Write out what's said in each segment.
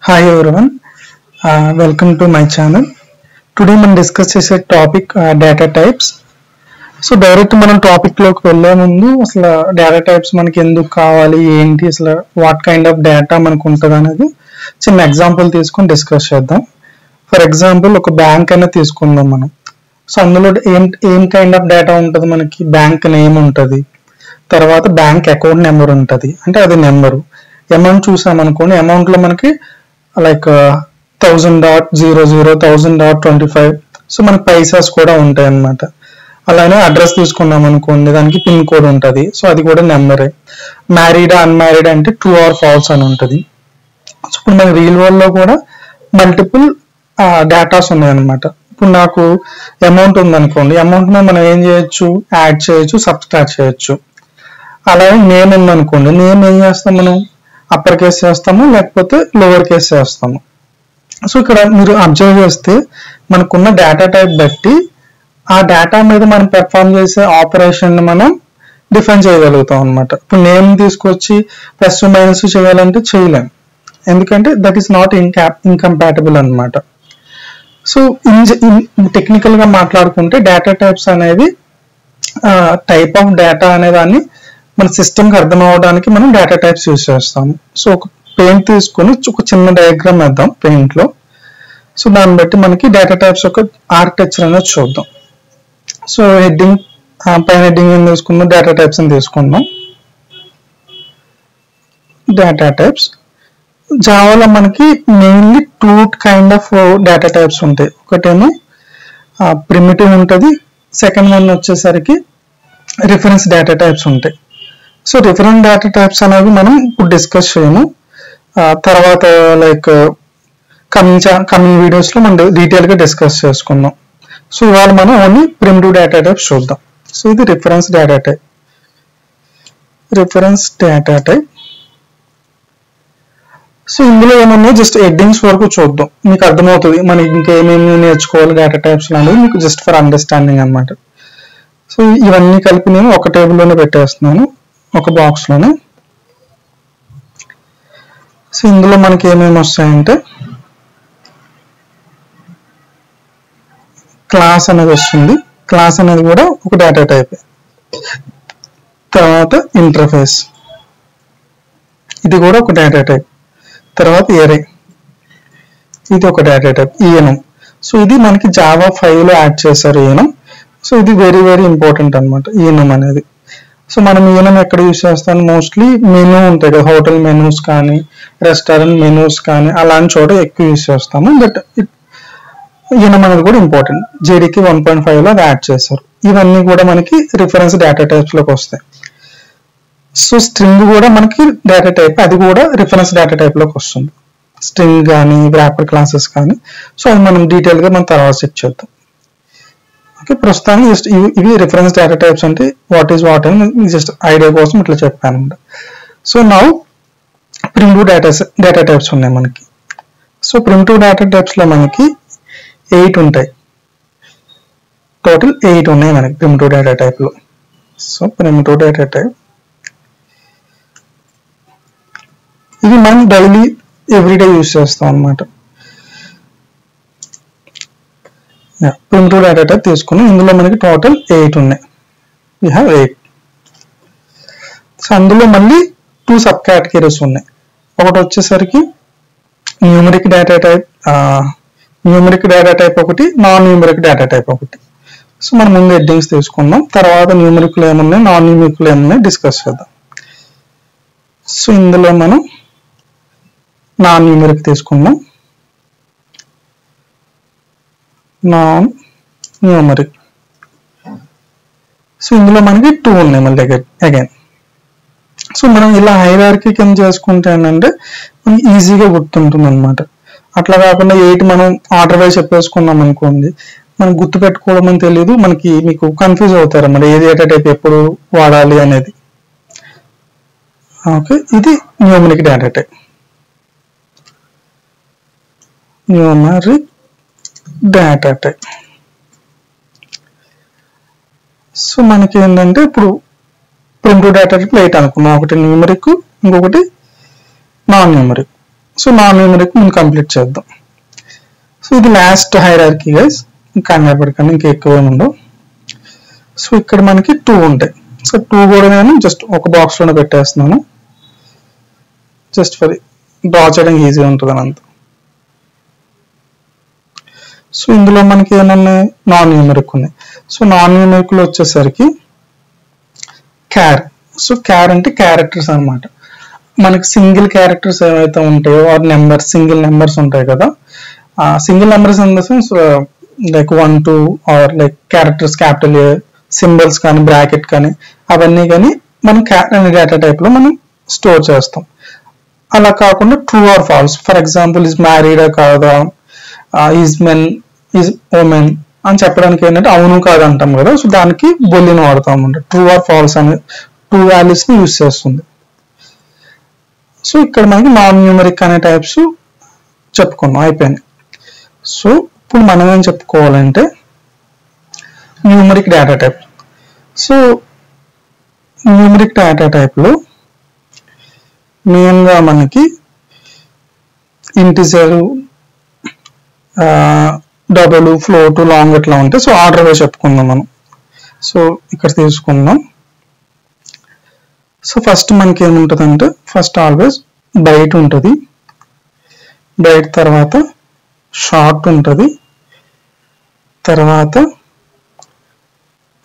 Hi everyone, welcome to my channel. Today మనం discuss చేసే topic data types. So direct మనం topic లోకి వెళ్ళే ముందు అసలు డేటా టైప్స్ మనకి ఎందుకు కావాలి, ఏంటి, అసలు వాట్ కైండ్ ఆఫ్ డేటా మనకు ఉంటుంది అనేది చిన్న ఎగ్జాంపుల్ తీసుకొని డిస్కస్ చేద్దాం. ఫర్ ఎగ్జాంపుల్ ఒక బ్యాంక్ అనేది తీసుకుందాం మనం. సో అందులో ఏం కైండ్ ఆఫ్ డేటా ఉంటుంది, మనకి బ్యాంక్ నేమ్ ఉంటుంది, తర్వాత బ్యాంక్ అకౌంట్ నెంబర్ ఉంటుంది, అంటే అది నెంబరు. అమౌంట్ చూసామనుకోండి, అమౌంట్ లో మనకి లైక్ 1000.00 1000.25. సో మనకి పైసాస్ కూడా ఉంటాయి అన్నమాట. అలానే అడ్రస్ తీసుకున్నాం అనుకోండి, దానికి పిన్ కోడ్ ఉంటుంది, సో అది కూడా నెంబరే. మ్యారీడ్ అన్మ్యారీడ్ అంటే ట్రూ ఆర్ ఫాల్స్ అని ఉంటుంది. సో ఇప్పుడు మన రియల్ వరల్డ్ లో కూడా మల్టిపుల్ డేటాస్ ఉన్నాయన్నమాట. ఇప్పుడు నాకు అమౌంట్ ఉందనుకోండి, అమౌంట్ లో మనం ఏం చేయొచ్చు, యాడ్ చేయొచ్చు, సబ్స్ట్రాక్ట్ చేయొచ్చు. అలాగే నేమ్ ఉందనుకోండి, నేమ్ ఏం చేస్తాం మనం, అప్పర్ కేస్ చేస్తాము లేకపోతే లోవర్ కేస్ చేస్తాము. సో ఇక్కడ మీరు అబ్జర్వ్ చేస్తే మనకున్న డేటా టైప్ బట్టి ఆ డేటా మీద మనం పెర్ఫామ్ చేసే ఆపరేషన్ మనం డిఫైన్ చేయగలుగుతాం అనమాట. ఇప్పుడు నేమ్ తీసుకొచ్చి ప్లస్ మైనస్ చేయాలంటే చేయలేం, ఎందుకంటే దట్ ఈస్ నాట్ ఇన్కంపాటబుల్ అనమాట. సో టెక్నికల్ గా మాట్లాడుకుంటే డేటా టైప్స్ అనేది టైప్ ఆఫ్ డేటా అనే దాన్ని మన సిస్టమ్కి అర్థం అవడానికి మనం డేటా టైప్స్ యూజ్ చేస్తాము. సో ఒక పెయింట్ తీసుకొని ఒక చిన్న డయాగ్రామ్ వేద్దాం పెయింట్ లో. సో దాన్ని బట్టి మనకి డేటా టైప్స్ యొక్క ఆర్కిటెక్చర్ అనేది చూద్దాం. సో హెడ్డింగ్ పైన హెడ్డింగ్ ఏం తీసుకుందాం, డేటా టైప్స్ అని తీసుకుందాం. డేటా టైప్స్ జావాలో మనకి mainly two kind of data types ఉంటాయి. ఒకటేమో ప్రిమిటివ్ ఉంటుంది, సెకండ్ వన్ వచ్చేసరికి రిఫరెన్స్ డేటా టైప్స్ ఉంటాయి. సో రిఫరెన్స్ డేటా టైప్స్ అనేవి మనం ఇప్పుడు డిస్కస్ చేయము, తర్వాత లైక్ కమింగ్ వీడియోస్ లో మనం డీటెయిల్ గా డిస్కస్ చేసుకుందాం. సో ఇవాళ మనం ఓన్లీ ప్రిమిటివ్ డేటా టైప్స్ చూద్దాం. సో ఇది reference data type. Reference data type so ఇందులో ఏమన్నా జస్ట్ హెడ్డింగ్స్ వరకు చూద్దాం, మీకు అర్థమవుతుంది మనకి ఇంకేమేమి నేర్చుకోవాలి డేటా టైప్స్ అనేది, మీకు జస్ట్ ఫర్ అండర్స్టాండింగ్ అనమాట. సో ఇవన్నీ కలిపి నేను ఒక టేబుల్లోనే పెట్టేస్తున్నాను, ఒక బాక్స్ లోనే. సో ఇందులో మనకి ఏమేమి వస్తాయంటే క్లాస్ అనేది వస్తుంది, క్లాస్ అనేది కూడా ఒక డేటా టైప్. తర్వాత ఇంటర్ఫేస్, ఇది కూడా ఒక డేటా టైప్. తర్వాత ఎరే, ఇది ఒక డేటా టైప్. ఈఎన్ఎం, సో ఇది మనకి జావా 5 లో యాడ్ చేశారు ఈఎన్ఎం. సో ఇది వెరీ వెరీ ఇంపార్టెంట్ అనమాట ఈఎన్ఎం అనేది. సో మనం ఈఎన్ఎం ఎక్కడ యూజ్ చేస్తాం, మోస్ట్లీ మెనూ ఉంటాయి కదా, హోటల్ మెనూస్ కానీ రెస్టారెంట్ మెనూస్ కానీ అలాంటి చోట ఎక్కువ యూజ్ చేస్తాము. బట్ ఈఎన్ఎం అనేది కూడా ఇంపార్టెంట్. జేడీకి 1.5 లో అది యాడ్ చేశారు. ఇవన్నీ కూడా మనకి రిఫరెన్స్ డేటా టైప్స్ లోకి వస్తాయి. సో స్ట్రింగ్ కూడా మనకి డేటా టైప్, అది కూడా రిఫరెన్స్ డేటా టైప్ లోకి వస్తుంది. స్ట్రింగ్ కానీ వ్రాపర్ క్లాసెస్ కానీ, సో అది మనం డీటెయిల్ గా మనం తర్వాత చెక్ చేద్దాం. ఓకే, ప్రస్తుతానికి జస్ట్ ఇవి రిఫరెన్స్ డేటా టైప్స్ అంటే వాట్ ఈస్ వాట్ అని జస్ట్ ఐడియా కోసం ఇట్లా చెప్పాను. So now primitive data types ఉన్నాయి మనకి. సో ప్రిమిటివ్ డేటా టైప్స్ లో మనకి 8 ఉంటాయి, టోటల్ 8 ఉన్నాయి మనకి ప్రిమిటివ్ డేటా టైప్ లో. సో ప్రిమిటివ్ డేటా టైప్ ఇది మనం డైలీ ఎవ్రీడే యూజ్ చేస్తాం అనమాట. ప్రిమిటివ్ డేటా టైప్ తీసుకున్నాం, ఇందులో మనకి టోటల్ 8 ఉన్నాయి. We have 8. సో అందులో మళ్ళీ 2 సబ్ కేటగిరీస్ ఉన్నాయి. ఒకటి వచ్చేసరికి numeric data type, numeric data type ఒకటి, నాన్ న్యూమరిక్ డేటా టైప్ ఒకటి. సో మనం ముందు హెడ్డింగ్స్ తీసుకుందాం, తర్వాత న్యూమరిక్లు ఏమున్నాయి నాన్ న్యూమరిక్లు ఏమున్నాయి డిస్కస్ చేద్దాం. సో ఇందులో మనం నాన్ న్యూమరిక్ తీసుకుందాం. నాన్ న్యూమరిక్, సో ఇందులో మనకి 2 ఉన్నాయి మళ్ళీ అగైన్. సో మనం ఇలా హైరార్కీ కింద చేసుకుంటే ఏంటంటే మనకి ఈజీగా గుర్తుంటుంది అనమాట. అట్లా కాకుండా 8 మనం ఆర్డర్ వైజ్ చెప్పేసుకున్నాం అనుకోండి, మనం గుర్తు పెట్టుకోవడం అని తెలియదు, మీకు కన్ఫ్యూజ్ అవుతారు అన్నమాట ఏ డేటా టైప్ ఎప్పుడు వాడాలి అనేది. ఓకే, ఇది numeric data type. Numeric data type. So మనకి ఏంటంటే ఇప్పుడు ప్రిమిటివ్ డేటా టైప్ 8 అనుకున్నాం, ఒకటి న్యూమరిక్ ఇంకొకటి non numeric. So non numeric మనం కంప్లీట్ చేద్దాం. సో ఇది లాస్ట్ హైరార్కీ గైస్, కంగారు పడకండి, ఇంకా ఎక్కువ ఉండవు. సో ఇక్కడ మనకి 2 ఉంటాయి. సో 2 కూడా నేను జస్ట్ ఒక బాక్స్ లోనే పెట్టేస్తున్నాను, జస్ట్ ఫర్ డ్రా చేయడానికి ఈజీగా ఉంటుంది అని అంత. సో ఇందులో మనకి ఏమన్నాయి, నాన్ న్యూమరిక్ ఉన్నాయి. సో నాన్ న్యూమరిక్ లో వచ్చేసరికి క్యార్. సో క్యార్ అంటే క్యారెక్టర్స్ అనమాట. మనకి సింగిల్ క్యారెక్టర్స్ ఏవైతే ఉంటాయో ఆర్ నెంబర్స్, సింగిల్ నెంబర్స్ ఉంటాయి కదా, single numbers in the sense like 1 2 or like characters, capital A, symbols కానీ బ్రాకెట్ కానీ అవన్నీ కానీ మనం క్యార్ అనే డేటా టైప్ లో మనం స్టోర్ చేస్తాం. అలా కాకుండా true or false, for example is మ్యారీడా కాదా, ఈజ్ మెన్, ఈజ్ ఉమెన్ అని చెప్పడానికి ఏంటంటే అవును కాదు అంటాం కదా, సో దానికి బొలిని వాడతాం అంటే ట్రూ ఆర్ ఫాల్స్ అనే 2 వాల్యూస్ ని యూజ్ చేస్తుంది. సో ఇక్కడ మనకి నాన్ న్యూమరిక్ అనే టైప్స్ చెప్పుకున్నాం, అయిపోయినాయి. సో ఇప్పుడు మనం ఏం చెప్పుకోవాలంటే numeric data type. So numeric data type లో మెయిన్ గా మనకి ఇంటిజర్, డబుల్, ఫ్లోట్, లాంగ్ ఇట్లా ఉంటాయి. సో ఆర్డర్ వైజ్ చెప్పుకుందాం మనం. సో ఇక్కడ తీసుకుందాం. సో ఫస్ట్ మనకి ఏముంటుంది అంటే, ఫస్ట్ ఆల్వేస్ బైట్ ఉంటుంది, బైట్ తర్వాత షార్ట్ ఉంటుంది, తర్వాత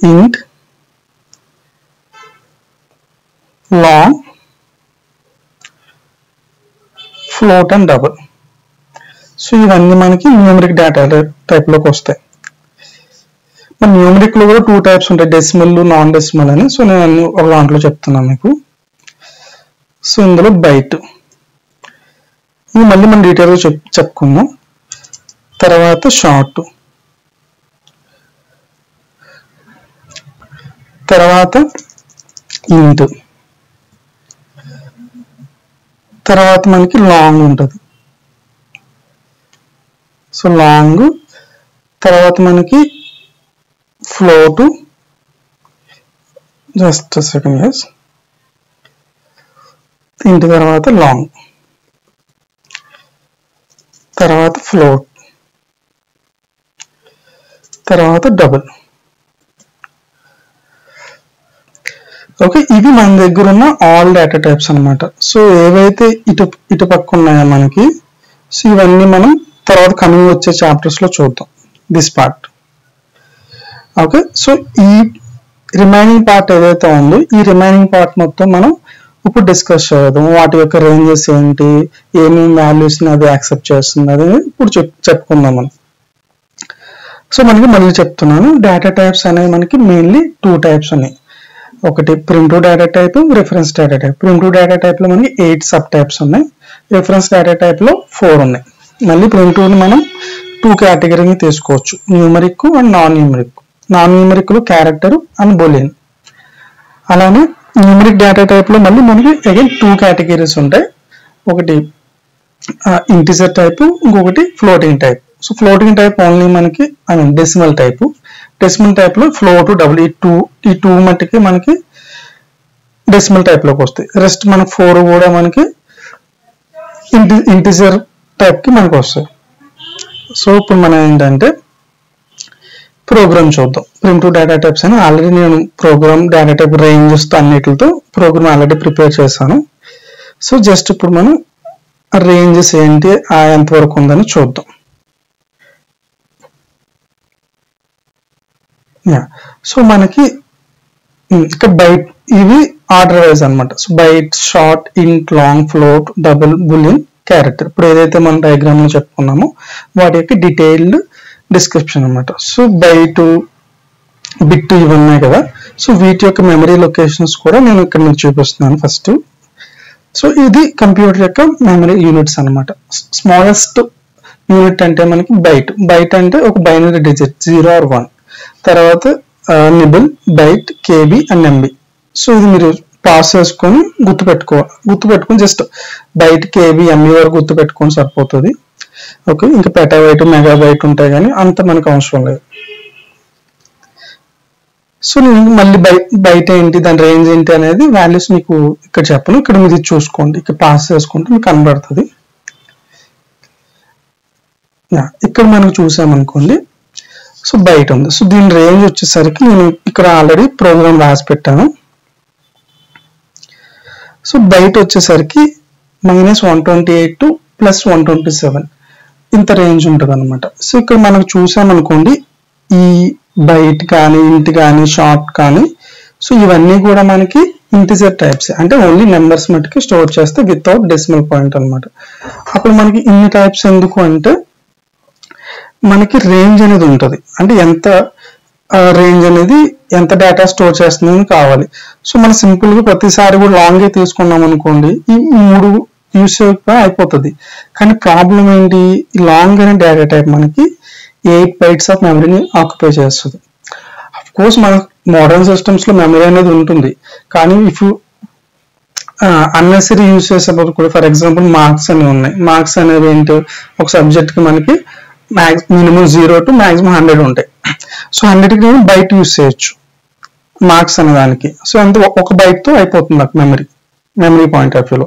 ఇంట్, long, float and double. So ఇవన్నీ మనకి న్యూమరిక్ డేటా టైప్ లోకి వస్తాయి. మన న్యూమరిక్ లో కూడా 2 టైప్స్ ఉంటాయి, డెసిమల్, నాన్ డెసిమల్ అని. సో నేను అన్ని ఒక దాంట్లో చెప్తున్నాను మీకు. సో ఇందులో బైట్ ఇది మళ్ళీ మనం డీటెయిల్గా చెప్పుకుందాం. తర్వాత షార్ట్, తర్వాత ఇంట్, తర్వాత మనకి లాంగ్ ఉంటుంది. సో లాంగ్, తర్వాత మనకి ఫ్లోట్, జస్ట్ సెకండ్ గైస్, ఇంటి తర్వాత లాంగ్, తర్వాత ఫ్లోట్, తర్వాత డబుల్. ఓకే, ఇవి మన దగ్గర ఉన్న ఆల్ డేటా టైప్స్ అనమాట. సో ఏవైతే ఇటు పక్క ఉన్నాయో మనకి, సో ఇవన్నీ మనం తర్వాత కమింగ్ వచ్చే చాప్టర్స్ లో చూద్దాం, దిస్ పార్ట్. ఓకే, సో ఈ రిమైనింగ్ పార్ట్ ఏదైతే ఉందో, ఈ రిమైనింగ్ పార్ట్ మొత్తం మనం ఇప్పుడు డిస్కస్ చేద్దాం. వాటి యొక్క రేంజెస్ ఏంటి, ఏమేమి వాల్యూస్ ని అది యాక్సెప్ట్ చేస్తుంది, అది ఇప్పుడు చెప్పుకుందాం మనం. సో మనకి మళ్ళీ చెప్తున్నాను, డేటా టైప్స్ అనేవి మనకి మెయిన్లీ 2 టైప్స్ ఉన్నాయి. ఒకటి primitive data type, reference data type. Primitive data type లో మనకి 8 సబ్ టైప్స్ ఉన్నాయి, రిఫరెన్స్ డేటా టైప్ లో 4 ఉన్నాయి. మళ్ళీ ప్రిమిటివ్ ని మనం 2 కేటగిరీని తీసుకోవచ్చు, numeric and non numeric. Non numeric లో క్యారెక్టర్ అండ్ బూలియన్. అలానే న్యూమరిక్ డేటా టైప్ లో మళ్ళీ మనకి అగైన్ 2 కేటగిరీస్ ఉంటాయి, ఒకటి ఇంటిజర్ టైప్, ఇంకొకటి floating type. So floating type only మనకి డెసిమల్ టైప్. డెసిమల్ టైప్ లో ఫ్లోట్, డబుల్, ఈ టూ మట్టికి మనకి డెసిమల్ టైప్ లోకి వస్తాయి. రెస్ట్ మనకి 4 కూడా మనకి ఇంటిజర్ టైప్ కి మనకు వస్తాయి. సో ఇప్పుడు మనం ఏంటంటే ప్రోగ్రామ్ చూద్దాం. ప్రిమిటివ్ డేటా టైప్స్ అని ఆల్రెడీ నేను ప్రోగ్రామ్ డేటా టైప్ రేంజెస్ తో అన్నిటితో ప్రోగ్రామ్ ఆల్రెడీ ప్రిపేర్ చేశాను. సో జస్ట్ ఇప్పుడు మనం రేంజెస్ ఏంటి, ఎంతవరకు ఉందని చూద్దాం. సో మనకి ఇక్కడ బైట్, ఇవి ఆర్డర్ వైజ్ అనమాట. సో బైట్, షార్ట్, ఇంట్, long, float, double, Boolean, character. ఇప్పుడు ఏదైతే మనం డయాగ్రామ్ లో చెప్పుకున్నామో వాటి యొక్క డీటెయిల్డ్ డిస్క్రిప్షన్ అనమాట. సో బైట్, బిట్ ఇవి ఉన్నాయి కదా, సో వీటి యొక్క మెమరీ లొకేషన్స్ కూడా నేను ఇక్కడ మీకు చూపిస్తున్నాను ఫస్ట్. సో ఇది కంప్యూటర్ యొక్క మెమరీ యూనిట్స్ అనమాట. స్మాలెస్ట్ యూనిట్ అంటే మనకి బైట్. బైట్ అంటే ఒక బైనరీ డిజిట్ 0 or 1. తర్వాత nibble, byte, KB and MB. So ఇది మీరు పాస్ చేసుకొని గుర్తుపెట్టుకొని జస్ట్ బైట్, కేబీ, ఎంబీ వరకు గుర్తుపెట్టుకొని సరిపోతుంది. ఓకే, ఇంకా పెటాబైట్, మెగాబైట్ ఉంటాయి కానీ అంత మనకు అవసరం లేదు. సో నేను మళ్ళీ బైట్ ఏంటి, దాని రేంజ్ ఏంటి అనేది వాల్యూస్ మీకు ఇక్కడ చెప్పను, ఇక్కడ మీరు చూసుకోండి, ఇక్కడ పాస్ చేసుకుంటే మీకు కనబడుతుంది. ఇక్కడ మనం చూసామనుకోండి, సో బయట ఉంది. సో దీని రేంజ్ వచ్చేసరికి నేను ఇక్కడ ఆల్రెడీ ప్రోగ్రామ్ రాసి పెట్టాను. సో బయట వచ్చేసరికి -128 టు +127 ఇంత రేంజ్ ఉంటుంది అనమాట. సో ఇక్కడ మనకు చూసామనుకోండి, ఈ బైట్ కానీ ఇంట్ కానీ షార్ట్ కానీ, సో ఇవన్నీ కూడా మనకి ఇంటిజర్ టైప్స్, అంటే ఓన్లీ నెంబర్స్ మట్టుకి స్టోర్ చేస్తే వితౌట్ డెసిమల్ పాయింట్ అనమాట. అప్పుడు మనకి ఇన్ని టైప్స్ ఎందుకు అంటే, మనకి రేంజ్ అనేది ఉంటుంది, అంటే ఎంత రేంజ్ అనేది ఎంత డేటా స్టోర్ చేస్తుందని కావాలి. సో మనం సింపుల్ గా ప్రతిసారి కూడా లాంగ్ తీసుకున్నాం అనుకోండి, ఈ 3 యూస్ అయిపోతుంది. కానీ ప్రాబ్లం ఏంటి, లాంగ్ అనే డేటా టైప్ మనకి 8 bytes ఆఫ్ మెమరీని ఆక్యుపై చేస్తుంది. అఫ్ కోర్స్ మన మోడర్న్ సిస్టమ్స్ లో మెమరీ అనేది ఉంటుంది, కానీ ఇఫ్ అన్నెసరీ యూస్ చేసేటప్పుడు కూడా, ఫర్ ఎగ్జాంపుల్ మార్క్స్ అనేవి ఉన్నాయి. మార్క్స్ అనేవి ఏంటి, ఒక సబ్జెక్ట్ కి మనకి మినిమం 0 to maximum 100 ఉంటాయి. సో 100కి నేను బైట్ యూస్ చేయొచ్చు మార్క్స్ అనే దానికి. సో అంత ఒక బైట్ తో అయిపోతుంది నాకు మెమరీ పాయింట్ ఆఫ్ వ్యూలో.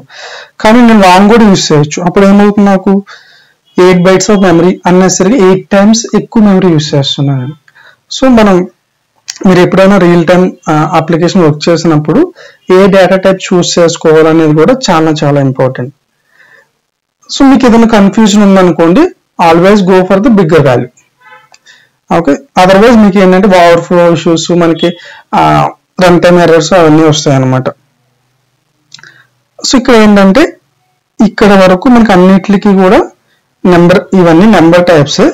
కానీ నేను లాంగ్ కూడా యూస్ చేయొచ్చు. అప్పుడు ఏమవుతుంది, నాకు 8 bytes ఆఫ్ మెమరీ అన్నెసరీగా 8 times ఎక్కువ మెమరీ యూస్ చేస్తున్నాను. సో మీరు ఎప్పుడైనా రియల్ టైమ్ అప్లికేషన్ వర్క్ చేసినప్పుడు ఏ డేటా టైప్ చూస్ చేసుకోవాలనేది కూడా చాలా చాలా ఇంపార్టెంట్. సో మీకు ఏదైనా కన్ఫ్యూజన్ ఉందనుకోండి, always go for the bigger value. Okay, otherwise మీకు ఏంటంటే ఓవర్ఫ్లో ఇష్యూస్, మనకి రన్ టైమ్ ఎర్రర్స్ అవన్నీ వస్తాయి అన్నమాట. సో ఇక్కడ ఏంటంటే, ఇక్కడ వరకు మనకి అన్నిటికీ కూడా ఇవన్నీ నెంబర్ టైప్స్.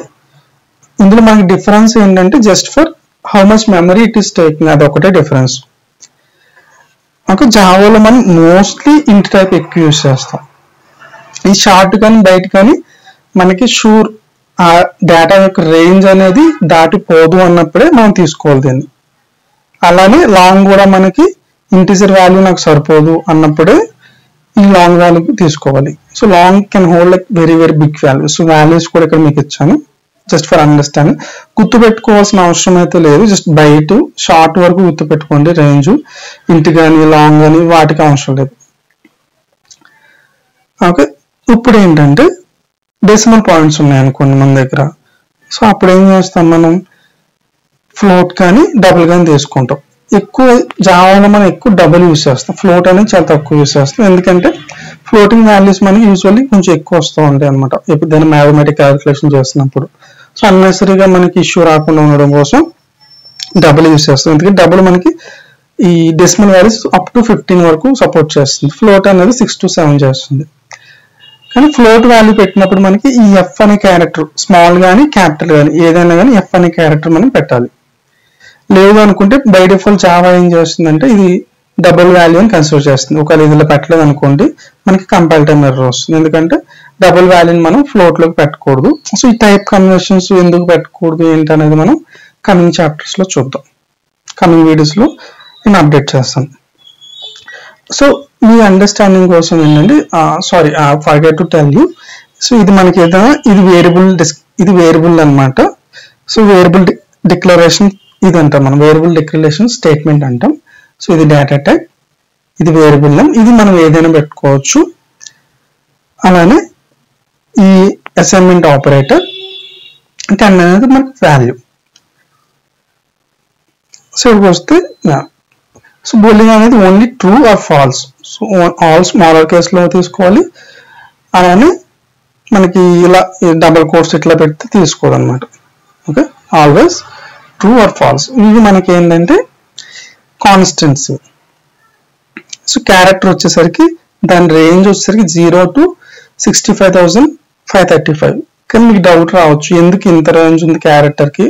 ఇందులో మనకి డిఫరెన్స్ ఏంటంటే just for how much memory it is taking, అది ఒకటే డిఫరెన్స్. ఓకే, జావాలో మనం మోస్ట్లీ ఇంట్ టైప్ ఎక్కువ యూస్ చేస్తాం. ఈ షార్ట్ కానీ బయట కానీ మనకి షూర్ ఆ డేటా యొక్క రేంజ్ అనేది దాటిపోదు అన్నప్పుడే మనం తీసుకోవాలి దీన్ని. అలానే లాంగ్ కూడా మనకి ఇంటిజర్ వాల్యూ నాకు సరిపోదు అన్నప్పుడే ఈ లాంగ్ వాల్యూ తీసుకోవాలి. So long can hold like very very big value. So values కూడా ఇక్కడ మీకు ఇచ్చాను జస్ట్ ఫర్ అండర్స్టాండింగ్. గుర్తు పెట్టుకోవాల్సిన అవసరం అయితే లేదు, జస్ట్ బయట షార్ట్ వరకు గుర్తు పెట్టుకోండి. రేంజ్ ఇంటి కానీ లాంగ్ కానీ వాటికి అవసరం లేదు. ఓకే, ఇప్పుడు ఏంటంటే డెసిమల్ పాయింట్స్ ఉన్నాయి అనుకోండి మన దగ్గర. సో అప్పుడు ఏం చేస్తాం, మనం ఫ్లోట్ కానీ డబుల్ కానీ తీసుకుంటాం. ఎక్కువ జావాలో మనం ఎక్కువ డబుల్ యూస్ చేస్తాం, ఫ్లోట్ అనేది చాలా తక్కువ యూస్ చేస్తాం. ఎందుకంటే ఫ్లోటింగ్ వాల్యూస్ మనకి యూజువల్లీ కొంచెం ఎక్కువ వస్తూ ఉంటాయి అనమాట ఎప్పుడైనా మ్యాథమెటిక్ క్యాలిక్యులేషన్ చేస్తున్నప్పుడు. సో అన్నెసరీగా మనకి ఇష్యూ రాకుండా ఉండడం కోసం డబుల్ యూస్ చేస్తాం. ఎందుకంటే డబుల్ మనకి ఈ డెసిమల్ వాల్యూస్ అప్ టు 15 వరకు సపోర్ట్ చేస్తుంది, ఫ్లోట్ అనేది 6 to 7 చేస్తుంది. కానీ ఫ్లోట్ వాల్యూ పెట్టినప్పుడు మనకి ఈ ఎఫ్ అనే క్యారెక్టర్, స్మాల్ కానీ క్యాపిటల్ కానీ ఏదైనా కానీ ఎఫ్ అనే క్యారెక్టర్ మనం పెట్టాలి. లేదు అనుకుంటే బై డిఫాల్ట్ జావా ఏం చేస్తుందంటే ఇది డబుల్ వాల్యూ అని కన్సిడర్ చేస్తుంది. ఒకవేళ ఇదిలో పెట్టలేదు అనుకోండి మనకి కంపైల్ టైమ్ ఎర్రర్ వస్తుంది, ఎందుకంటే డబుల్ వాల్యూని మనం ఫ్లోట్ లోకి పెట్టకూడదు. సో ఈ టైప్ కన్వర్షన్స్ ఎందుకు పెట్టకూడదు ఏంటి అనేది మనం కమింగ్ చాప్టర్స్ లో చూద్దాం, కమింగ్ వీడియోస్ లో నేను అప్డేట్ చేస్తాను. సో మీ అండర్స్టాండింగ్ కోసం ఏంటంటే sorry forget to tell you. So ఇది మనకి ఏదైనా ఇది వేరియబుల్ అనమాట. సో వేరియబుల్ డిక్లరేషన్ ఇది అంటాం మనం, వేరియబుల్ డిక్లరేషన్ స్టేట్మెంట్ అంటాం. సో ఇది డేటా టైప్, ఇది వేరియబుల్ నేమ్, ఇది మనం ఏదైనా పెట్టుకోవచ్చు. అలానే ఈ అసైన్మెంట్ ఆపరేటర్ 10 అనేది మనకి వాల్యూ. సో ఇక్కడికి వస్తే సో బూలియన్ అనేది only true or false. So all smaller కేసులో తీసుకోవాలి. అలానే మనకి ఇలా డబుల్ కోట్స్ ఇట్లా పెడితే తీసుకోవాలన్నమాట. Okay, always true or false. ఇవి మనకి ఏంటంటే కాన్స్టెంట్స్. సో క్యారెక్టర్ వచ్చేసరికి దాని రేంజ్ వచ్చేసరికి 0 to 65,535. కానీ మీకు డౌట్ రావచ్చు, ఎందుకు ఇంత రేంజ్ ఉంది క్యారెక్టర్ కి?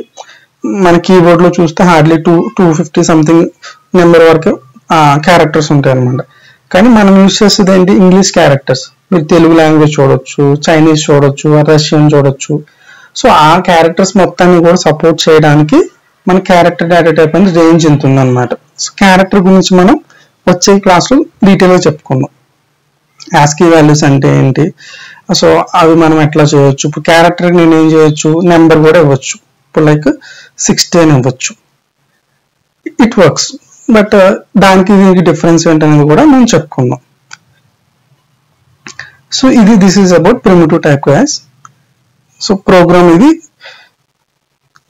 మన కీబోర్డ్ లో చూస్తే హార్డ్లీ 250 సంథింగ్ నెంబర్ వరకు క్యారెక్టర్స్ ఉంటాయి అనమాట. కానీ మనం యూజ్ చేసేది ఏంటి, ఇంగ్లీష్ క్యారెక్టర్స్. మీరు తెలుగు లాంగ్వేజ్ చూడొచ్చు, చైనీస్ చూడొచ్చు, రష్యన్ చూడొచ్చు. సో ఆ క్యారెక్టర్స్ మొత్తాన్ని కూడా సపోర్ట్ చేయడానికి మన క్యారెక్టర్ డేటా టైప్ అనేది రేంజ్ ఎంత ఉందన్నమాట. సో క్యారెక్టర్ గురించి మనం వచ్చే క్లాస్లో డీటెయిల్గా చెప్పుకుందాం. ఆస్కీ వాల్యూస్ అంటే ఏంటి, సో అవి మనం ఎట్లా చేయొచ్చు. ఇప్పుడు క్యారెక్టర్ నేను ఏం చేయొచ్చు, నెంబర్ కూడా ఇవ్వచ్చు. ఇప్పుడు లైక్ 60 అని ఇవ్వచ్చు, ఇట్ వర్క్స్. బట్ దానికి దీనికి డిఫరెన్స్ ఏంటనేది కూడా మనం చెప్పుకుందాం. So this is about primitive type guys. So program ఇది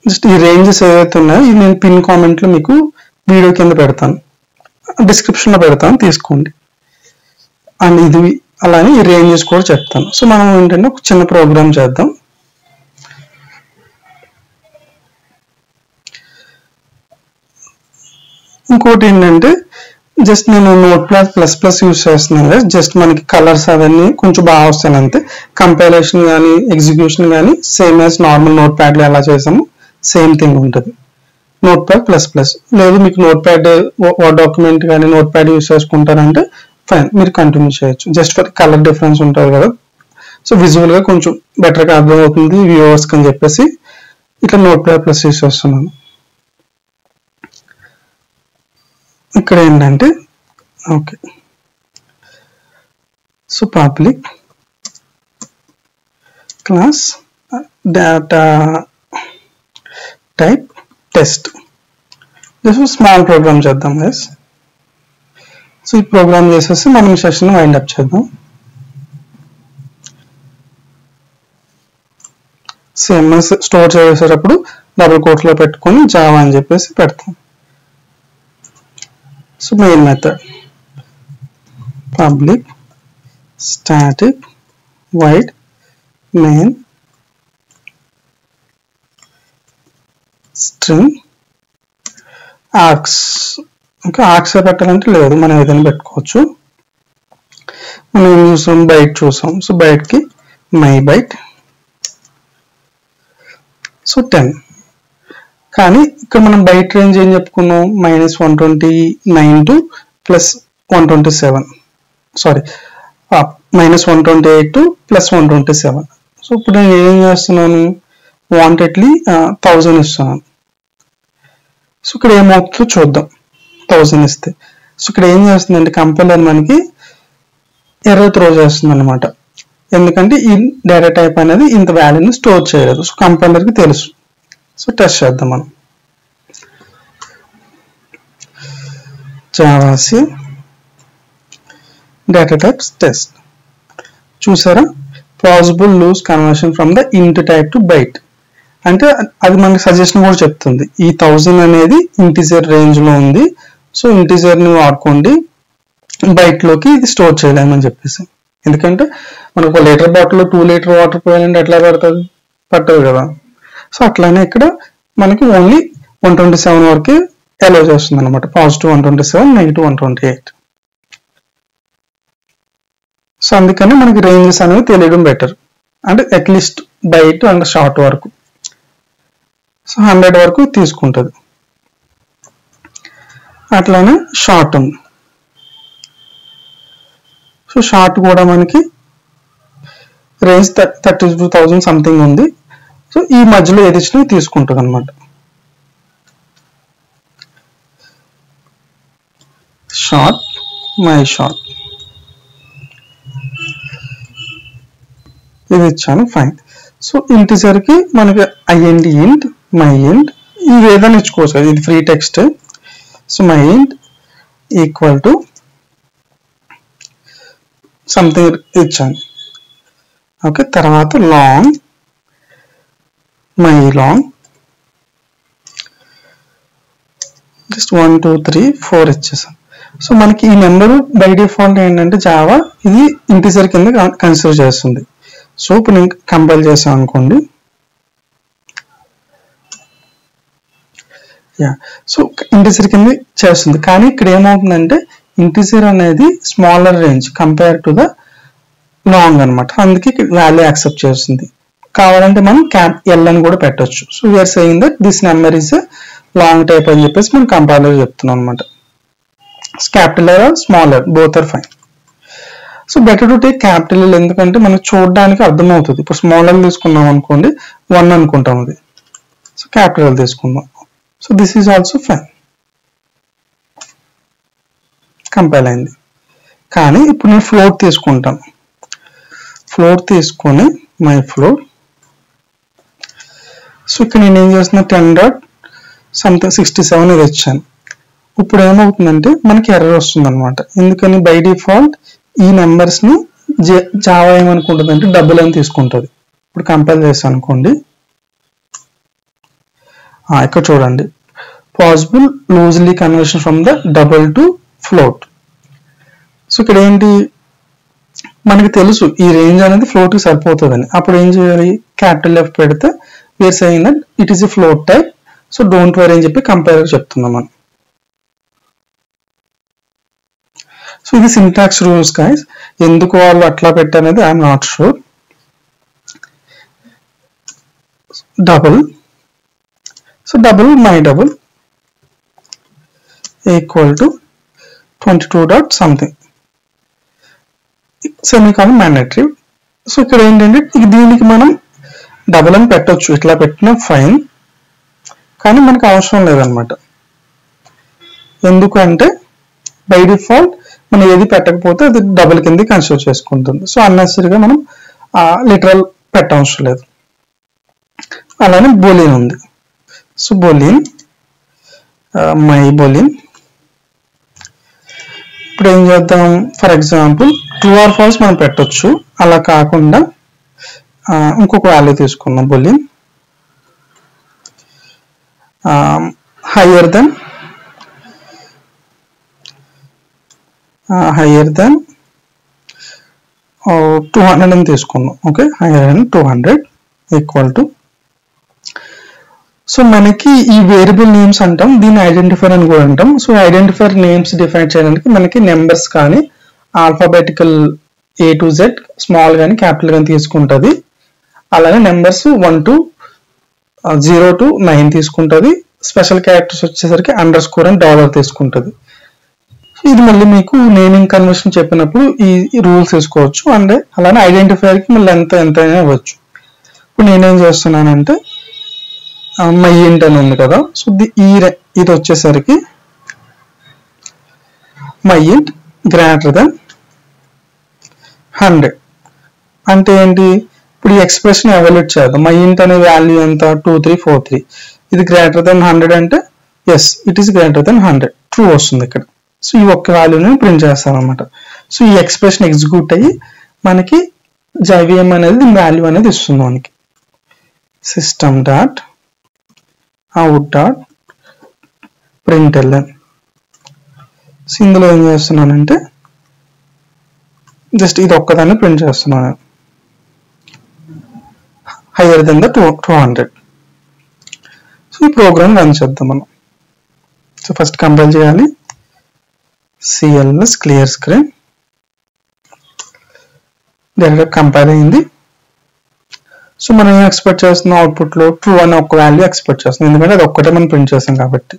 జస్ట్ ఈ రేంజెస్ ఏదైతే ఉన్నాయో ఇది నేను పిన్ కామెంట్లో మీకు వీడియో కింద పెడతాను, డిస్క్రిప్షన్లో పెడతాను, తీసుకోండి. అండ్ ఇది అలానే ఈ రేంజెస్ కూడా చెప్తాను. సో మనం ఏంటంటే ఒక చిన్న ప్రోగ్రామ్ చేద్దాం. ఇంకోటి ఏంటంటే జస్ట్ నేను note pad plus plus use చేస్తున్నాను కదా, జస్ట్ మనకి కలర్స్ అవన్నీ కొంచెం బాగా వస్తాయి అంతే. కంపైలేషన్ కానీ ఎగ్జిక్యూషన్ కానీ సేమ్ యాజ్ నార్మల్ నోట్ ప్యాడ్లో ఎలా చేసామో సేమ్ థింగ్ ఉంటుంది. నోట్ ప్యాడ్ ప్లస్ ప్లస్, లేదు మీకు నోట్ ప్యాడ్ వర్డ్ డాక్యుమెంట్ కానీ నోట్ ప్యాడ్ యూజ్ చేసుకుంటారంటే ఫైన్, మీరు కంటిన్యూ చేయొచ్చు. జస్ట్ ఫర్ కలర్ డిఫరెన్స్ ఉంటుంది కదా, సో విజువల్గా కొంచెం బెటర్గా అర్థమవుతుంది వ్యూవర్స్కి అని చెప్పేసి ఇట్లా నోట్ ప్యాడ్ ప్లస్ యూజ్ చేస్తున్నాను. ఇక్కడ ఏంటంటే okay, so public class data type test, just small program చేద్దాం గైస్. సో ఈ ప్రోగ్రామ్ చేసేసి మనం సెషన్ వైండ్ అప్ చేద్దాం. సేమ్ స్టోర్ చేసేటప్పుడు డబుల్ కోట్స్లో పెట్టుకొని జావా అని చెప్పేసి పెడతాం. So main method public static void main string args. Okay, args పెట్టాలంటే లేదు, మనం ఏదైనా పెట్టుకోవచ్చు. మనం ఏం చూసాం, బైట్ చూసాం. సో బైట్కి మై బైట్, సో 10. కానీ ఇక్కడ మనం బైట్ రేంజ్ ఏం చెప్పుకున్నాం, -129 to +127, సారీ -128 to +127. సో ఇప్పుడు నేను ఏం చేస్తున్నాను, వాంటెడ్లీ 1000 ఇస్తున్నాను. సో ఇక్కడ ఏమవుతుందో చూద్దాం 1000 ఇస్తే. సో ఇక్కడ ఏం చేస్తుందంటే కంపైలర్ మనకి ఎర్రర్ త్రో చేస్తుంది అనమాట, ఎందుకంటే ఈ డేటా టైప్ అనేది ఇంత వాల్యూని స్టోర్ చేయలేదు. సో కంపైలర్కి తెలుసు. సో టెస్ట్ చేద్దాం మనం. జావాc డేటా టైప్స్ టెస్ట్. చూసారా, possible loose conversion from the int type to byte, అంటే అది మనకి సజెషన్ కూడా చెప్తుంది. ఈ 1000 అనేది ఇంటిజర్ రేంజ్ లో ఉంది, సో ఇంటిజర్ ని వాడుకోండి, బైట్ లోకి ఇది స్టోర్ చేయలేమని చెప్పేసి. ఎందుకంటే మనకు 1 లీటర్ బాటిల్లో 2 లీటర్ వాటర్ పోయాలంటే ఎట్లా పడుతుంది, పట్టదు కదా. సో అట్లానే ఇక్కడ మనకి ఓన్లీ 127 వరకే అలౌ చేస్తుంది అనమాట, +127, -128. సో అందుకని మనకి రేంజెస్ అనేవి తెలియడం బెటర్, అంటే అట్లీస్ట్ బైట్ అండ్ షార్ట్ వరకు. సో 100 వరకు తీసుకుంటుంది. అట్లానే షార్ట్ ఉంది. సో షార్ట్ కూడా మనకి రేంజ్ 32,000 సంథింగ్ ఉంది. సో ఈ మధ్యలో ఏది ఇచ్చినా తీసుకుంటుంది అనమాట. షార్ట్ మై షార్ట్ ఇది ఇచ్చాను, ఫైన్. సో ఇంటిజర్ కి మనకి ఐఎండ్ ఇంట్ మై ఇంట్ ఇది ఏదైనా ఇచ్చుకోవచ్చు కదా, ఇది ఫ్రీ టెక్స్ట్. సో మై ఇంట్ ఈక్వల్ టు సంథింగ్ ఇచ్చాను. ఓకే, తర్వాత లాంగ్ మై లాంగ్ జస్ట్ 1 2 3 4 ఇచ్చేసాను. సో మనకి ఈ నెంబరు బై డిఫాల్ట్ ఏంటంటే జావా ఇది ఇంటిజర్ కింద కన్సిడర్ చేస్తుంది. సో ఇప్పుడు నేను కంపైల్ చేసాను అనుకోండి, సో ఇంటిజర్ కింద చేస్తుంది. కానీ ఇక్కడ ఏమవుతుందంటే ఇంటిజర్ అనేది smaller range compare to the long అనమాట, అందుకే వాల్యూ యాక్సెప్ట్ చేస్తుంది. కావాలంటే మనం ఎల్ అని కూడా పెట్టచ్చు. So we're saying that this number is long type అని చెప్పేసి మనం కంపైలర్ చెప్తున్నాం అనమాట. Capital or smaller both are fine. So better to take capital, ఎందుకంటే మనకు చూడడానికి అర్థమవుతుంది. ఇప్పుడు స్మాలర్ తీసుకున్నాం అనుకోండి 1 అనుకుంటాం అది, సో క్యాపిటల్ తీసుకుందాం. So this is also fine, compile అయింది. కానీ ఇప్పుడు నేను ఫ్లోట్ తీసుకుంటాను. ఫ్లోట్ తీసుకొని మై ఫ్లోట్, సో ఇక్కడ నేను ఏం చేస్తున్నా 10.67 ఇది ఇచ్చాను. ఇప్పుడు ఏమవుతుందంటే మనకి ఎర్రర్ వస్తుంది అనమాట, ఎందుకని బై డిఫాల్ట్ ఈ నెంబర్స్ ని జావా ఏమనుకుంటుంది అంటే డబుల్ అని తీసుకుంటుంది. ఇప్పుడు కంపైల్ చేస్తాను అనుకోండి. ఇక్కడ చూడండి, possible loosely conversion from the double to float. So ఇక్కడ ఏంటి, మనకి తెలుసు ఈ రేంజ్ అనేది ఫ్లోట్ కి సరిపోతుందని. అప్పుడు ఏం చేయాలి, క్యాపిటల్ F పెడితే we're saying that it is a float type, so don't worry అని చెప్పి కంపైలర్ చెప్తున్నాం మనం. సో ఇది సింటాక్స్ రూల్స్ గైస్. ఎందుకు వాళ్ళు అట్లా పెట్టనేది I'm not sure. Double, so double my double equal to 22 dot something semicolon mandatory. So ఇక్కడ ఏంటంటే దీనికి మనం డబుల్ అని పెట్టొచ్చు, ఇట్లా పెట్టినా ఫైన్, కానీ మనకు అవసరం లేదనమాట. ఎందుకంటే బై డిఫాల్ట్ మనం ఏది పెట్టకపోతే అది డబుల్ కింద కన్సిడర్ చేసుకుంటుంది. సో అన్నెసరీగా మనం లిటరల్ పెట్టవసరం లేదు. అలానే బోలియన్ ఉంది. So boolean, my boolean. ఇప్పుడు ఏం చేద్దాం, for example true or false మనం పెట్టొచ్చు. అలా కాకుండా ఇంకొక వాల్యూ తీసుకుందాం, బోలియన్ హయ్యర్ దెన్ 200 అని తీసుకుందాం. Okay, higher than 200 equal to. So మనకి ఈ వేరియబుల్ నేమ్స్ అంటాం, దీన్ని ఐడెంటిఫైర్ అని కూడా అంటాం. సో ఐడెంటిఫైర్ నేమ్స్ డిఫైన్ చేయడానికి మనకి నెంబర్స్ కానీ alphabetical A to Z small కానీ క్యాపిటల్ కానీ తీసుకుంటుంది. అలానే నెంబర్స్ 1 to 0 to 9 తీసుకుంటుంది. స్పెషల్ క్యారెక్టర్స్ వచ్చేసరికి అండర్ స్కోర్ అని డాలర్ తీసుకుంటుంది. ఇది మళ్ళీ మీకు నేమింగ్ కన్వర్షన్ చెప్పినప్పుడు ఈ రూల్స్ వేసుకోవచ్చు. అండ్ అలానే ఐడెంటిఫైర్కి మళ్ళీ ఎంత అయినా ఇవ్వచ్చు. ఇప్పుడు నేనేం చేస్తున్నానంటే మై ఇంట్ అని ఉంది కదా, సో ఇది వచ్చేసరికి మై ఇంట్ గ్రేటర్ దెన్ 100 అంటే ఏంటి, ఇప్పుడు ఈ ఎక్స్ప్రెషన్ ఎవాల్యుయేట్ చేద్దాం. మై ఇంట్ అనే వాల్యూ ఎంత, 2343. ఇది గ్రేటర్ దెన్ 100 అంటే yes it is greater than 100, true వస్తుంది ఇక్కడ. సో ఈ ఒక్క వాల్యూని ప్రింట్ చేస్తాం అనమాట. సో ఈ ఎక్స్ప్రెషన్ ఎగ్జిక్యూట్ అయ్యి మనకి JVM అనేది దీని వాల్యూ అనేది ఇస్తుంది మనకి. System dot out dot println. So ఇందులో ఏం చేస్తున్నానంటే జస్ట్ ఇది ఒక్కదాన్ని ప్రింట్ చేస్తున్నాను, హయ్యర్ దెన్ ద 200. సో ఈ ప్రోగ్రామ్ రన్ చేద్దాం మనం. సో ఫస్ట్ కంపైల్ చేయాలి, CLS clear screen. Direct compile అయింది. సో మనం ఏం ఎక్స్పెక్ట్ చేస్తున్నాం, అవుట్పుట్ లో ట్రూ అనే ఒక వాల్యూ ఎక్స్పెక్ట్ చేస్తున్నాం, ఎందుకంటే అది ఒక్కటే మనం ప్రింట్ చేస్తాం కాబట్టి.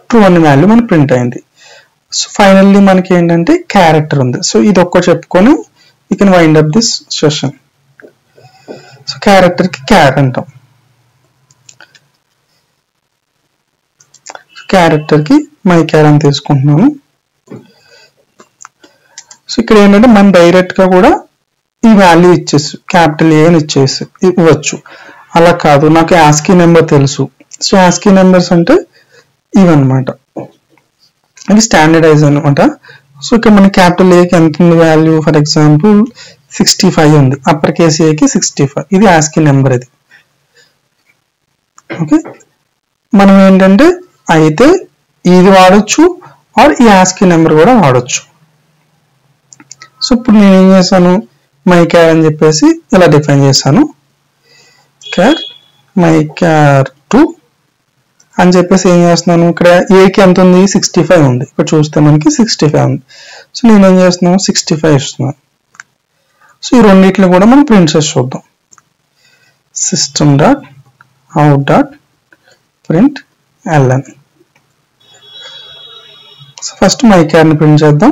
ట్రూ అనే వాల్యూ మనకి ప్రింట్ అయింది. సో ఫైనల్లీ మనకి ఏంటంటే క్యారెక్టర్ ఉంది. సో ఇది ఒక్క చెప్పుకొని you can wind up this session. So character కి క్యార్ అంటాం. క్యారెక్టర్ కి మై క్యార్ అని తీసుకుంటున్నాను. సో ఇక్కడ ఏంటంటే మనం డైరెక్ట్ గా కూడా ఈ వాల్యూ ఇచ్చేసి క్యాపిటల్ ఏ అని ఇచ్చేసి ఇవ్వచ్చు. అలా కాదు, నాకు ASCII నెంబర్ తెలుసు. సో ASCII నెంబర్స్ అంటే ఇవన్నమాట, అది స్టాండర్డైజ్ అనమాట. సో ఇక్కడ మన క్యాపిటల్ ఏకి ఎంత ఉంది వాల్యూ, ఫర్ ఎగ్జాంపుల్ 65 ఉంది, అప్పర్ కేస్ ఏకి 65. ఇది ASCII నెంబర్ ఇది. ఓకే, మనం ఏంటంటే అయితే ఇది వాడచ్చు ఆర్ ఈ ASCII నెంబర్ కూడా వాడచ్చు. సో ఇప్పుడు నేను ఏం చేశాను, మై క్యార్ అని చెప్పేసి ఇలా డిఫైన్ చేశాను. క్యార్ మై క్యార్ 2 అని చెప్పేసి ఏం చేస్తున్నాను, ఇక్కడ ఏకి ఎంత ఉంది, 65 ఉంది. ఇక్కడ చూస్తే మనకి 65 ఉంది. సో నేను ఏం చేస్తున్నాను, 65 ఇస్తున్నాను. సో ఈ రెండింటిని కూడా మనం ప్రింట్ చేసి చూద్దాం. System dot out dot print LN. So first my క్యార్ని ప్రింట్ చేద్దాం,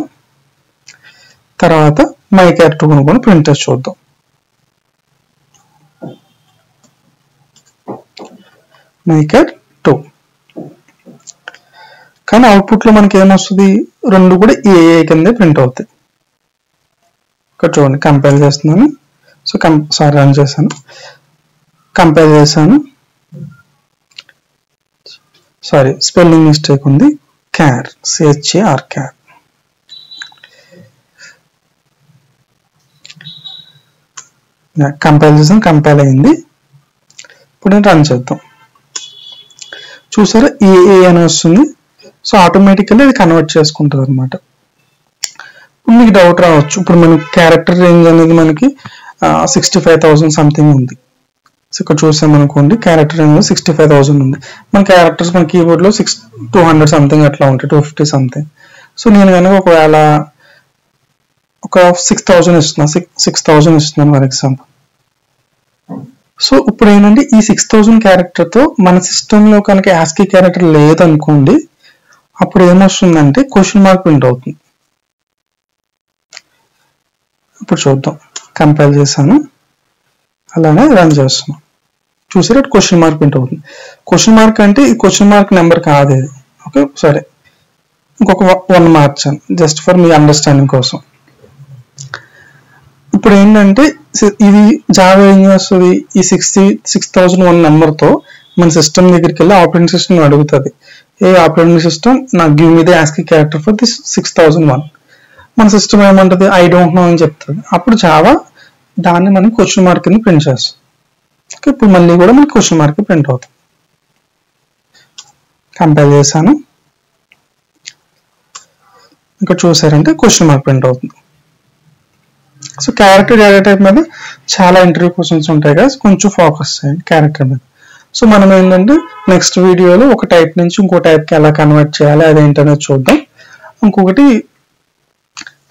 తర్వాత మై క్యార్ 2 కూడా ప్రింట్ చేసి చూద్దాం. మై క్యార్ 2 కానీ అవుట్పుట్ లో మనకి ఏమొస్తుంది, రెండు కూడా ఏ కింద ప్రింట్ అవుతాయి. ఇక్కడ చూడండి, కంపైల్ చేస్తున్నాను. సో రన్ చేశాను, కంపైల్ చేశాను. సారీ, స్పెల్లింగ్ మిస్టేక్ ఉంది. క్యార్, CHAR క్యార్. కంపైల్ చేసాం, కంపైల్ అయింది. ఇప్పుడు నేను రన్ చేద్దాం. చూసారా ఏ అని వస్తుంది. సో ఆటోమేటికల్లీ అది కన్వర్ట్ చేసుకుంటుంది అనమాట. ఇప్పుడు మీకు డౌట్ రావచ్చు, ఇప్పుడు మనకి క్యారెక్టర్ రేంజ్ అనేది మనకి 65,000 సంథింగ్ ఉంది. సో ఇక్కడ చూసామనుకోండి క్యారెక్టర్ రేంజ్ 65,000 ఉంది. మన క్యారెక్టర్స్ మన కీబోర్డ్లో 200 సంథింగ్ అట్లా ఉంటాయి, 250 సంథింగ్. సో నేను కనుక ఒకవేళ ఒక 6,000 ఇస్తున్నాను ఫర్ ఎగ్జాంపుల్. సో ఇప్పుడు ఏంటంటే ఈ 6,000 క్యారెక్టర్తో మన సిస్టంలో కనుక యాస్కీ క్యారెక్టర్ లేదనుకోండి, అప్పుడు ఏమొస్తుందంటే క్వశ్చన్ మార్క్ ప్రింట్ అవుతుంది. ఇప్పుడు చూద్దాం, కంపైల్ చేశాను, అలానే రన్ చేస్తున్నాం. చూసారా క్వశ్చన్ మార్క్ ప్రింట్ అవుతుంది. క్వశ్చన్ మార్క్ అంటే ఈ క్వశ్చన్ మార్క్ నెంబర్ కాదు ఇది. ఓకే సరే, ఇంకొక 1 మార్చాను జస్ట్ ఫర్ మీ అండర్స్టాండింగ్ కోసం. ఇప్పుడు ఏంటంటే ఇది జావా ఏం చేస్తుంది, ఈ 6,001 నెంబర్తో మన సిస్టమ్ దగ్గరికి వెళ్ళి ఆపరేటింగ్ సిస్టమ్ అడుగుతుంది, ఏ ఆపరేటింగ్ సిస్టమ్ నాకు give me the ASCII character for this 6,001. మన సిస్టమ్ ఏమంటుంది, ఐ డోంట్ నో అని చెప్తుంది. అప్పుడు జావా దాన్ని మనం క్వశ్చన్ మార్క్ కింద ప్రింట్ చేస్తాం. ఓకే, ఇప్పుడు మళ్ళీ కూడా మనకి క్వశ్చన్ మార్క్ ప్రింట్ అవుతుంది. కంపైల్ చేశాను, ఇక్కడ చూసారంటే క్వశ్చన్ మార్క్ ప్రింట్ అవుతుంది. సో క్యారెక్టర్ డేటా టైప్ మీద చాలా ఇంటర్వ్యూ క్వశ్చన్స్ ఉంటాయి కదా, కొంచెం ఫోకస్ చేయండి క్యారెక్టర్ మీద. సో మనం ఏంటంటే నెక్స్ట్ వీడియోలో ఒక టైప్ నుంచి ఇంకో టైప్కి ఎలా కన్వర్ట్ చేయాలి అదేంటనేది చూద్దాం. ఇంకొకటి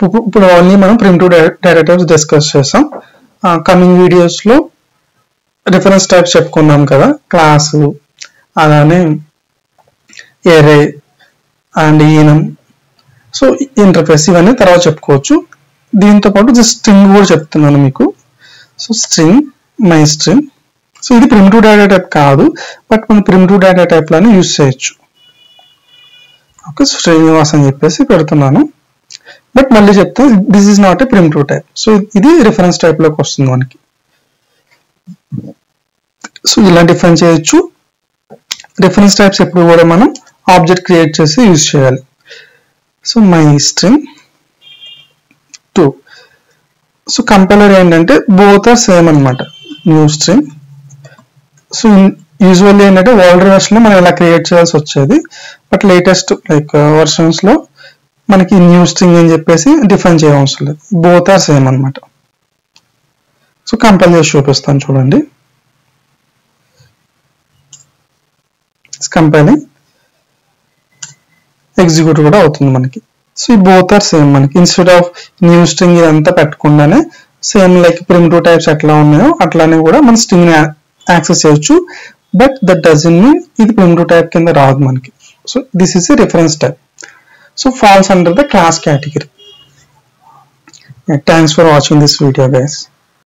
ఇప్పుడు ఓన్లీ మనం ప్రిమిటివ్ డేటా టైప్స్ డిస్కస్ చేస్తాం. కమింగ్ వీడియోస్లో రిఫరెన్స్ టైప్స్ చెప్పుకున్నాం కదా, క్లాసు, అలానే ఎరే అండ్ ఈనం, సో ఇంటర్ఫేస్, ఇవన్నీ తర్వాత చెప్పుకోవచ్చు. దీంతో పాటు జస్ట్ స్ట్రింగ్ కూడా చెప్తున్నాను మీకు. So string, my string. So ఇది ప్రిమిటివ్ డేటా టైప్ కాదు, బట్ మనం ప్రిమిటివ్ డేటా టైప్ లానే యూజ్ చేయొచ్చు. ఓకే, శ్రీనివాస్ అని చెప్పేసి పెడుతున్నాను, బట్ మళ్ళీ చెప్తా this is not a primitive type. So ఇది రిఫరెన్స్ టైప్ లోకి వస్తుంది మనకి. సో ఇలా డిఫైన్ చేయొచ్చు. రిఫరెన్స్ టైప్స్ ఎప్పుడు కూడా మనం ఆబ్జెక్ట్ క్రియేట్ చేసి యూజ్ చేయాలి. So my string 2. So compiler ఏంటంటే బోత్ ఆర్ సేమ్ అనమాట, న్యూ స్ట్రింగ్. సో యూజువల్లీ ఏంటంటే ఓల్డర్ వెర్షన్ లో మనం ఇలా క్రియేట్ చేయాల్సి వచ్చేది, బట్ లేటెస్ట్ లైక్ వర్షన్స్ లో మనకి న్యూ స్ట్రింగ్ అని చెప్పేసి డిఫైన్ చేయవసరం లేదు, బోత్ ఆర్ సేమ్ అనమాట. సో కంపైల్ చేసి చూపిస్తాను చూడండి. కంపైలింగ్ ఎగ్జిక్యూట్ కూడా అవుతుంది మనకి. సో ఈ బోత్ ఆర్ సేమ్ మనకి. ఇన్స్టెడ్ ఆఫ్ న్యూ స్ట్రింగ్ ఇదంతా పెట్టకుండానే సేమ్ లైక్ ప్రిమిటివ్ టైప్స్ ఎట్లా ఉన్నాయో అట్లానే కూడా మన స్ట్రింగ్ ని యాక్సెస్ చేయొచ్చు, బట్ దట్ డజంట్ మీన్ ఇది ప్రిమిటివ్ టైప్ కింద రాదు మనకి. So this is a reference type. So falls under the class category. Yeah, thanks for watching this video guys.